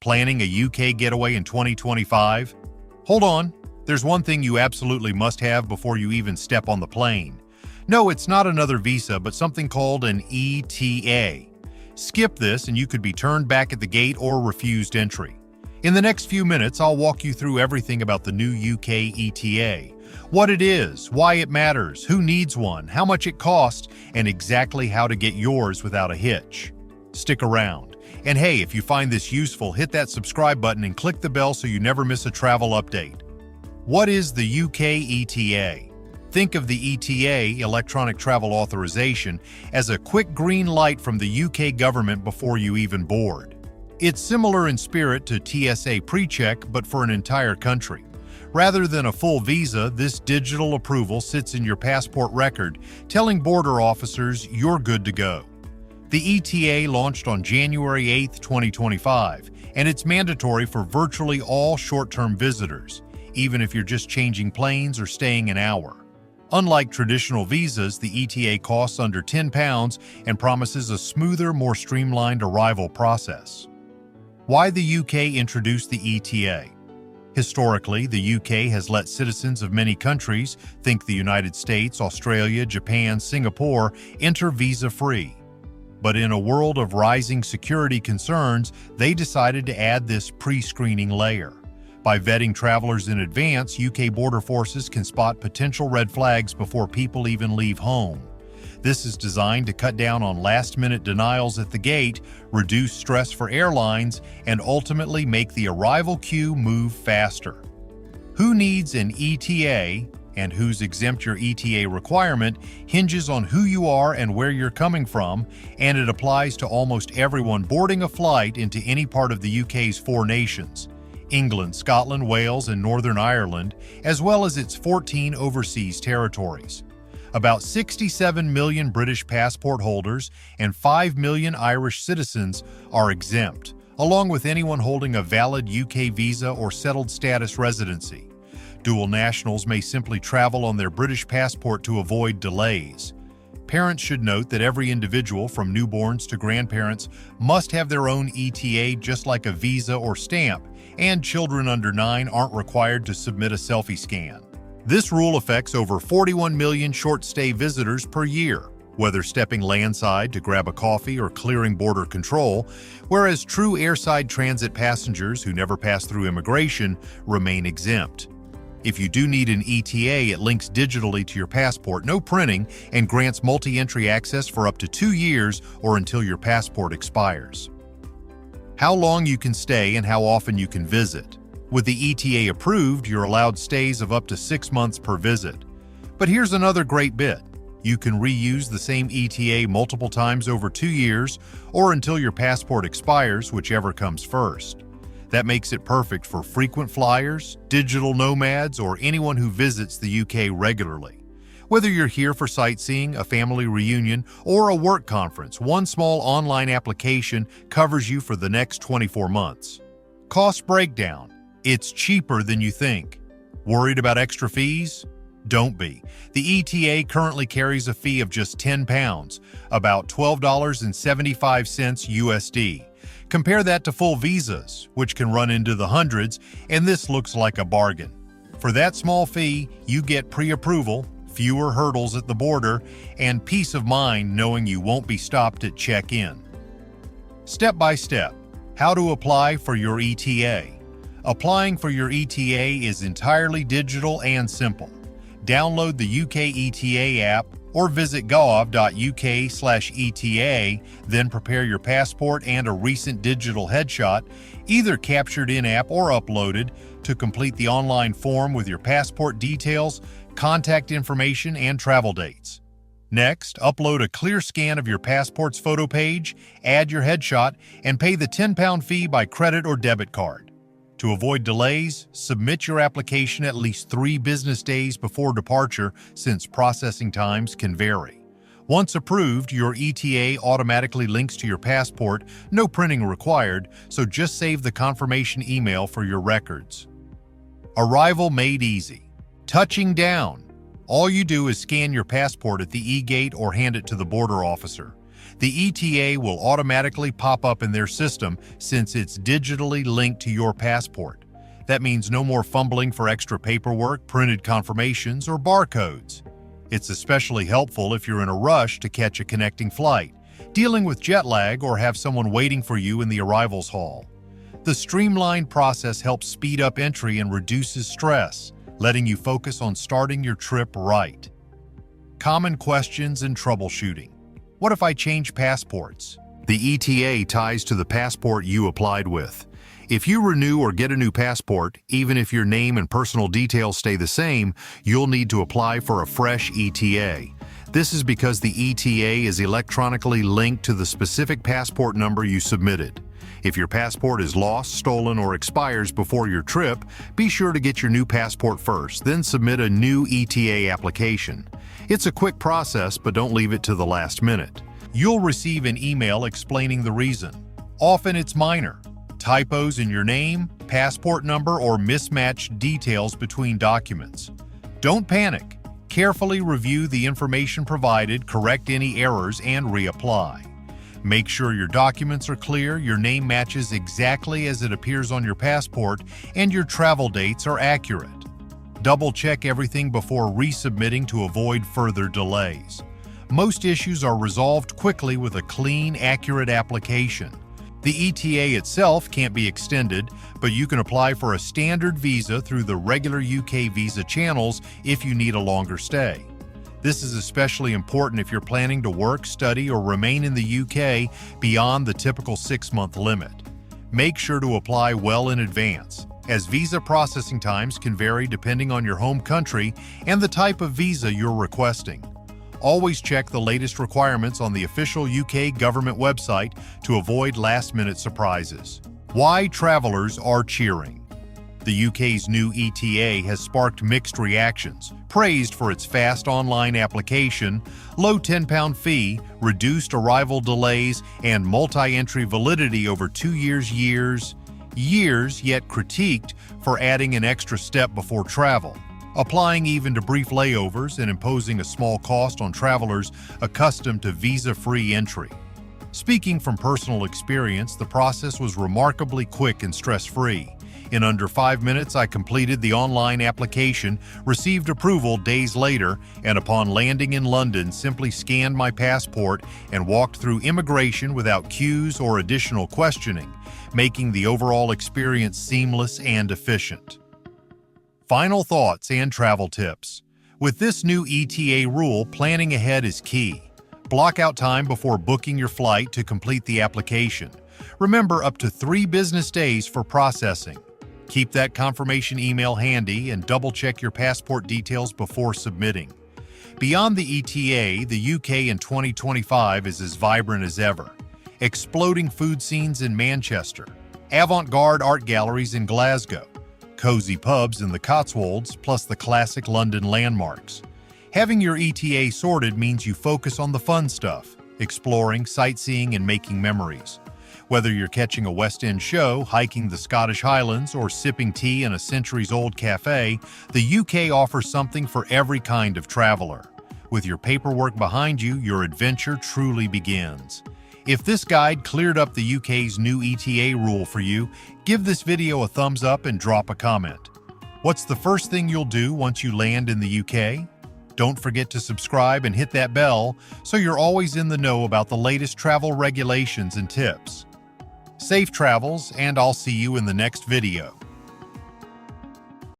Planning a UK getaway in 2025? Hold on, there's one thing you absolutely must have before you even step on the plane. No, it's not another visa, but something called an ETA. Skip this and you could be turned back at the gate or refused entry. In the next few minutes, I'll walk you through everything about the new UK ETA. What it is, why it matters, who needs one, how much it costs, and exactly how to get yours without a hitch. Stick around. And hey, if you find this useful, hit that subscribe button and click the bell so you never miss a travel update. What is the UK ETA? Think of the ETA, Electronic Travel Authorization, as a quick green light from the UK government before you even board. It's similar in spirit to TSA pre-check, but for an entire country. Rather than a full visa, this digital approval sits in your passport record, telling border officers you're good to go. The ETA launched on January 8, 2025, and it's mandatory for virtually all short-term visitors, even if you're just changing planes or staying an hour. Unlike traditional visas, the ETA costs under £10 and promises a smoother, more streamlined arrival process. Why the UK introduced the ETA? Historically, the UK has let citizens of many countries, think the United States, Australia, Japan, Singapore, enter visa-free. But in a world of rising security concerns, they decided to add this pre-screening layer. By vetting travelers in advance, UK border forces can spot potential red flags before people even leave home. This is designed to cut down on last-minute denials at the gate, reduce stress for airlines, and ultimately make the arrival queue move faster. Who needs an ETA and who's exempt your ETA requirement hinges on who you are and where you're coming from, and it applies to almost everyone boarding a flight into any part of the UK's 4 nations: England, Scotland, Wales, and Northern Ireland, as well as its 14 overseas territories. About 67 million British passport holders and 5 million Irish citizens are exempt, along with anyone holding a valid UK visa or settled status residency. Dual nationals may simply travel on their British passport to avoid delays. Parents should note that every individual, from newborns to grandparents, must have their own ETA just like a visa or stamp, and children under 9 aren't required to submit a selfie scan. This rule affects over 41 million short-stay visitors per year, whether stepping landside to grab a coffee or clearing border control, whereas true airside transit passengers who never pass through immigration remain exempt. If you do need an ETA, it links digitally to your passport, no printing, and grants multi-entry access for up to 2 years or until your passport expires. How long you can stay and how often you can visit. With the ETA approved, you're allowed stays of up to 6 months per visit. But here's another great bit. You can reuse the same ETA multiple times over 2 years or until your passport expires, whichever comes first. That makes it perfect for frequent flyers, digital nomads, or anyone who visits the UK regularly. Whether you're here for sightseeing, a family reunion, or a work conference, one small online application covers you for the next 24 months. Cost breakdown. It's cheaper than you think. Worried about extra fees? Don't be. The ETA currently carries a fee of just £10, about $12.75 USD. Compare that to full visas, which can run into the hundreds, and this looks like a bargain. For that small fee, you get pre-approval, fewer hurdles at the border, and peace of mind knowing you won't be stopped at check-in. Step by step, how to apply for your ETA. Applying for your ETA is entirely digital and simple. Download the UK ETA app or visit gov.uk/ETA, then prepare your passport and a recent digital headshot, either captured in-app or uploaded, to complete the online form with your passport details, contact information, and travel dates. Next, upload a clear scan of your passport's photo page, add your headshot, and pay the £10 fee by credit or debit card. To avoid delays, submit your application at least 3 business days before departure, since processing times can vary. Once approved, your ETA automatically links to your passport, no printing required, so just save the confirmation email for your records. Arrival made easy. Touching down. All you do is scan your passport at the e-gate or hand it to the border officer. The ETA will automatically pop up in their system since it's digitally linked to your passport. That means no more fumbling for extra paperwork, printed confirmations, or barcodes. It's especially helpful if you're in a rush to catch a connecting flight, dealing with jet lag, or have someone waiting for you in the arrivals hall. The streamlined process helps speed up entry and reduces stress, letting you focus on starting your trip right. Common questions and troubleshooting. What if I change passports? The ETA ties to the passport you applied with. If you renew or get a new passport, even if your name and personal details stay the same, you'll need to apply for a fresh ETA. This is because the ETA is electronically linked to the specific passport number you submitted. If your passport is lost, stolen, or expires before your trip, be sure to get your new passport first, then submit a new ETA application. It's a quick process, but don't leave it to the last minute. You'll receive an email explaining the reason. Often it's minor. Typos in your name, passport number, or mismatched details between documents. Don't panic. Carefully review the information provided, correct any errors, and reapply. Make sure your documents are clear, your name matches exactly as it appears on your passport, and your travel dates are accurate. Double-check everything before resubmitting to avoid further delays. Most issues are resolved quickly with a clean, accurate application. The ETA itself can't be extended, but you can apply for a standard visa through the regular UK visa channels if you need a longer stay. This is especially important if you're planning to work, study, or remain in the UK beyond the typical 6-month limit. Make sure to apply well in advance, as visa processing times can vary depending on your home country and the type of visa you're requesting. Always check the latest requirements on the official UK government website to avoid last-minute surprises. Why travelers are cheering. The UK's new ETA has sparked mixed reactions, praised for its fast online application, low £10 fee, reduced arrival delays, and multi-entry validity over 2 years, yet critiqued for adding an extra step before travel, applying even to brief layovers and imposing a small cost on travelers accustomed to visa-free entry. Speaking from personal experience, the process was remarkably quick and stress-free. In under 5 minutes, I completed the online application, received approval days later, and upon landing in London, simply scanned my passport and walked through immigration without queues or additional questioning, making the overall experience seamless and efficient. Final thoughts and travel tips. With this new ETA rule, planning ahead is key. Block out time before booking your flight to complete the application. Remember, up to 3 business days for processing. Keep that confirmation email handy and double-check your passport details before submitting. Beyond the ETA, the UK in 2025 is as vibrant as ever. Exploding food scenes in Manchester, avant-garde art galleries in Glasgow, cozy pubs in the Cotswolds, plus the classic London landmarks. Having your ETA sorted means you focus on the fun stuff, exploring, sightseeing, and making memories. Whether you're catching a West End show, hiking the Scottish Highlands, or sipping tea in a centuries-old cafe, the UK offers something for every kind of traveler. With your paperwork behind you, your adventure truly begins. If this guide cleared up the UK's new ETA rule for you, give this video a thumbs up and drop a comment. What's the first thing you'll do once you land in the UK? Don't forget to subscribe and hit that bell so you're always in the know about the latest travel regulations and tips. Safe travels, and I'll see you in the next video.